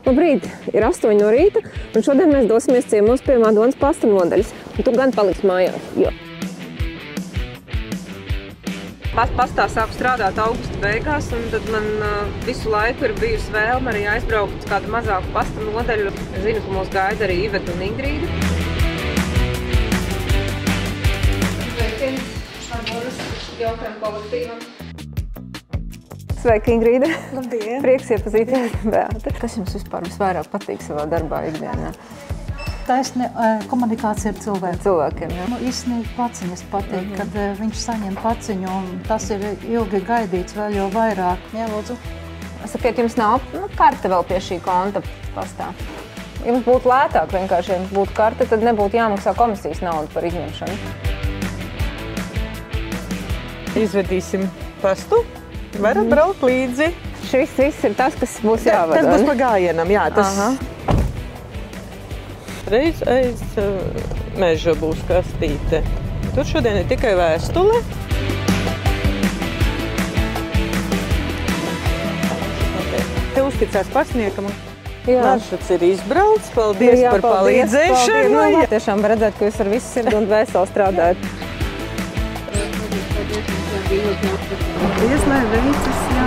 Labrīt, ir 8 no rīta, un šodien mēs dosimies ciemos pie Madonas pasta nodaļas. Un tu gan paliksi mājās, jo. Pastā sāku strādāt augusta beigās, un tad man visu laiku ir bijusi vēlme arī aizbraukt uz kādu mazāku pasta nodaļu. Zinu, ka mūs gaida arī Iveta un Ingrīda. Sveiki, Madonas jaukam kolektīvam. Sveiki, Ingrīda. Labdien. Prieks iepazīties, Beāta. Kas jums vispār visvairāk patīk savā darbā ikdienā? Taisni komunikācija ar cilvēkiem. Cilvēkiem, jā. Īstenībā paciņas patīk, kad viņš saņem paciņu, un tas ir ilgi gaidīts vēl jau vairāk. Jā, lūdzu. Sakiet, jums nav karte vēl pie šī konta pastā? Jums būtu lētāk vienkārši, ja jums būtu karte, tad nebūtu jāmaksā komisijas naudu par izņemšanu. Izvedīsim pastu. Varat braukt līdzi. Šis viss ir tas, kas būs jāvada. Tas būs pa gājienam, jā. Reiz aiz meža būs kastīte. Tur šodien ir tikai vēstule. Te uzticās pasniekam. Maršruts ir izbraucis. Paldies par palīdzēšanu. Tiešām var redzēt, ka jūs ar visu sirdi un dvēseli strādājat. Paldies, lai veicas, jā.